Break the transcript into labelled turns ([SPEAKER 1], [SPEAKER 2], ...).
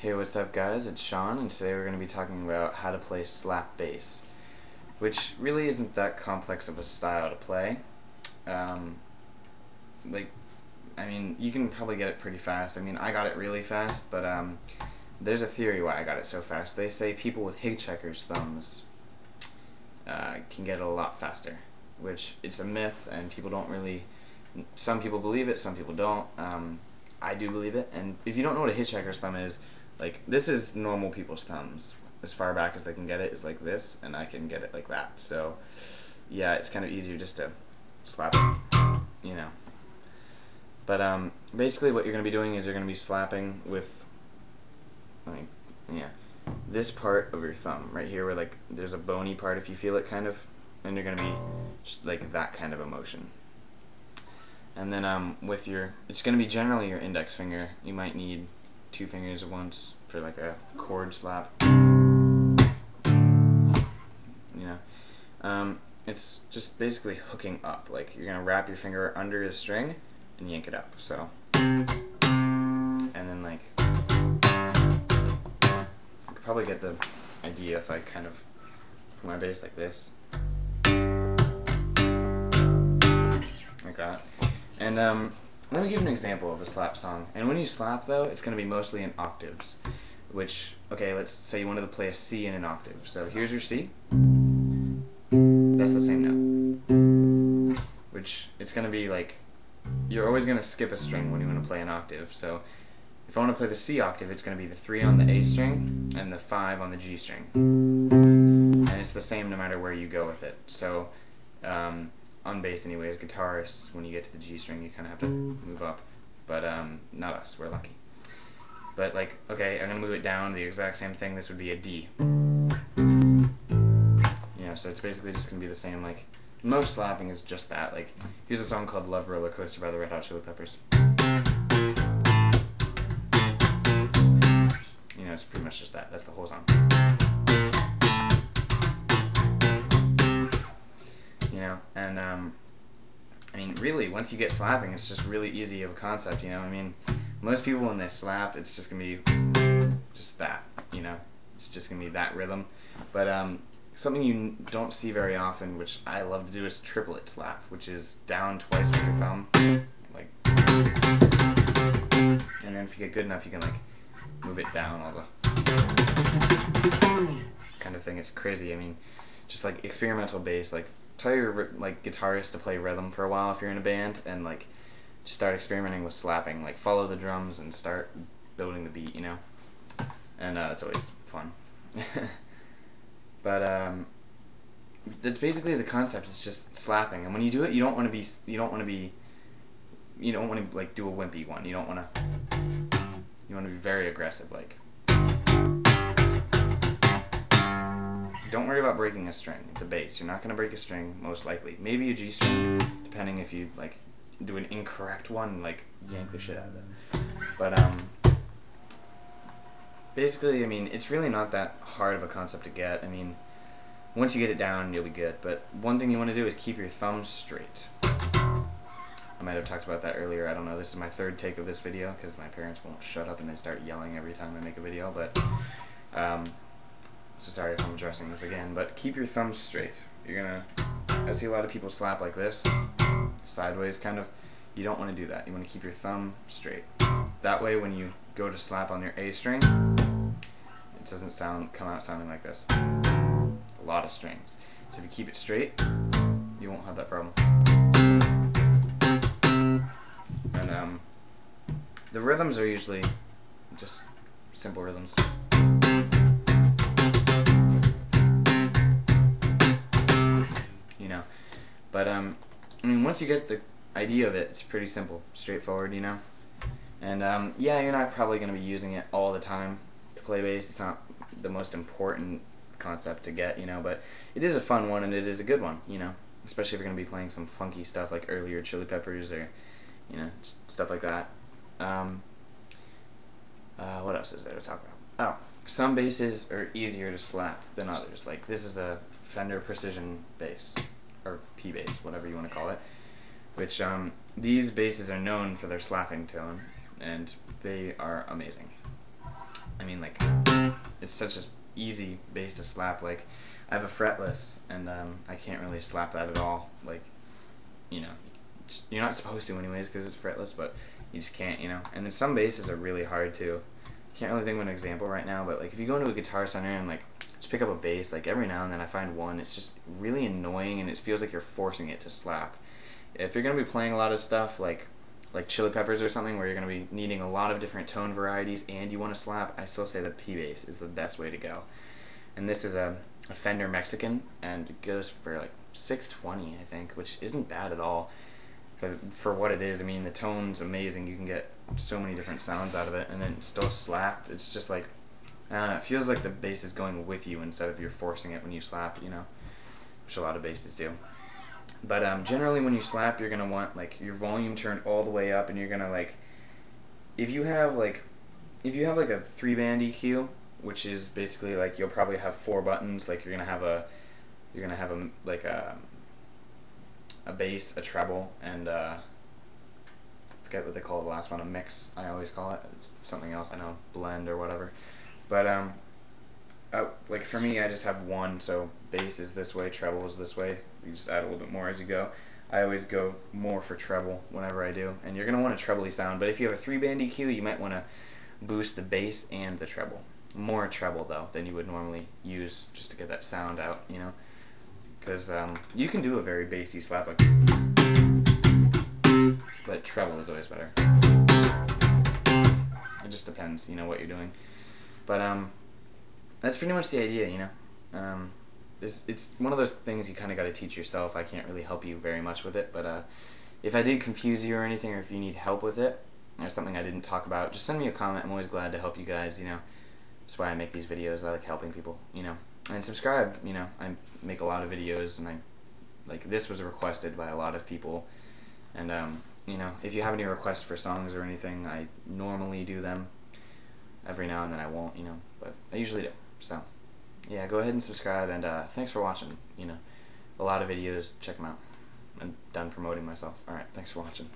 [SPEAKER 1] Hey, what's up guys? It's Sean, and today we're going to be talking about how to play slap bass, which really isn't that complex of a style to play. Um, like, you can probably get it pretty fast. I got it really fast, but there's a theory why I got it so fast. They say people with hitchhiker's thumbs can get it a lot faster, which it's a myth, and people don't really. Some people believe it, some people don't. I do believe it, and if you don't know what a hitchhiker's thumb is, like, this is normal people's thumbs. As far back as they can get it is like this, and I can get it like that. So, yeah, it's kind of easier just to slap it, you know. But basically what you're going to be doing is you're going to be slapping with, like, yeah, this part of your thumb right here, where like there's a bony part if you feel it, kind of, and you're going to be just like that kind of a motion. And then with your, it's going to be generally your index finger. You might need two fingers at once for like a chord slap. It's just basically hooking up. Like, you're going to wrap your finger under the string and yank it up. So, and then like, you could probably get the idea if I kind of put my bass like this. Like that. And let me give you an example of a slap song. And when you slap, though, it's going to be mostly in octaves. Which, okay, let's say you wanted to play a C in an octave. So here's your C. That's the same note. Which, it's going to be like, you're always going to skip a string when you want to play an octave. So if I want to play the C octave, it's going to be the 3 on the A string and the 5 on the G string. And it's the same no matter where you go with it. So, on bass anyways, guitarists, when you get to the G string, you kind of have to move up. But not us, we're lucky. But like, okay, I'm going to move it down, the exact same thing, this would be a D. So it's basically just going to be the same. Like, most slapping is just that. Like, here's a song called Love Roller Coaster by the Red Hot Chili Peppers. It's pretty much just that. That's the whole song. And really, once you get slapping, it's just really easy of a concept, most people when they slap, it's just gonna be just that, it's just gonna be that rhythm. But something you don't see very often, which I love to do, is triplet slap, which is down twice with your thumb, like, and then if you get good enough, you can like move it down all the kind of thing. It's crazy. Just like experimental bass, like, tell your like guitarist to play rhythm for a while if you're in a band, and like just start experimenting with slapping. Like, follow the drums and start building the beat, and it's always fun. But that's basically the concept. It's just slapping, and when you do it, you don't want to like do a wimpy one. You want to be very aggressive. Like, don't worry about breaking a string. It's a bass. You're not going to break a string, most likely. Maybe a G string, depending if you like do an incorrect one, like yank the shit out of it. But basically, it's really not that hard of a concept to get. Once you get it down, you'll be good. But one thing you want to do is keep your thumb straight. I might have talked about that earlier. I don't know. This is my third take of this video because my parents won't shut up and they start yelling every time I make a video. But so sorry if I'm addressing this again. But keep your thumb straight. I see a lot of people slap like this, sideways kind of. You don't want to do that. You want to keep your thumb straight. That way, when you go to slap on your A string, it doesn't come out sounding like this. A lot of strings. So if you keep it straight, you won't have that problem. And the rhythms are usually just simple rhythms. But once you get the idea of it, it's pretty simple, straightforward, And yeah, you're not probably going to be using it all the time to play bass. It's not the most important concept to get, but it is a fun one, and it is a good one, especially if you're going to be playing some funky stuff like earlier Chili Peppers or, stuff like that. What else is there to talk about? Oh, some basses are easier to slap than others. Like, this is a Fender Precision bass, or P-bass, whatever you want to call it, which these basses are known for their slapping tone, and they are amazing. I mean, like, it's such an easy bass to slap. Like, I have a fretless, and I can't really slap that at all. Like, you know, you're not supposed to anyways because it's fretless, but you just can't, you know. And then some basses are really hard too. Can't really think of an example right now, but like if you go into a Guitar Center and like just pick up a bass, like every now and then I find one, it's just really annoying and it feels like you're forcing it to slap. If you're gonna be playing a lot of stuff like Chili Peppers or something where you're gonna be needing a lot of different tone varieties and you want to slap, I still say the P bass is the best way to go. And this is a Fender Mexican, and it goes for like $620, I think, which isn't bad at all. But for what it is, I mean, the tone's amazing. You can get so many different sounds out of it, and then still slap. It's just like, I don't know, it feels like the bass is going with you instead of you're forcing it when you slap, you know, which a lot of basses do. But generally when you slap, you're gonna want like your volume turned all the way up, and you're gonna like, if you have like a 3-band EQ, which is basically like you'll probably have 4 buttons. Like you're gonna have a like a bass, a treble, and forget what they call the last one, a mix. I always call it. It's something else. I know, blend or whatever. But like for me, I just have one. So bass is this way, treble is this way. You just add a little bit more as you go. I always go more for treble whenever I do, and you're gonna want a trebly sound. But if you have a 3-band EQ, you might want to boost the bass and the treble. More treble though than you would normally use, just to get that sound out, you know. Because you can do a very bassy slap, like, but treble is always better. It just depends, you know, what you're doing. But that's pretty much the idea, you know. It's one of those things you kind of got to teach yourself. I can't really help you very much with it, but if I did confuse you or anything, or if you need help with it, or something I didn't talk about, just send me a comment. I'm always glad to help you guys, you know. That's why I make these videos. I like helping people, you know. And subscribe, you know. I make a lot of videos, and like this was requested by a lot of people. And you know, if you have any requests for songs or anything, I normally do them. Every now and then I won't, you know, but I usually do. So yeah, go ahead and subscribe, and thanks for watching. You know, a lot of videos. Check them out. I'm done promoting myself. All right, thanks for watching.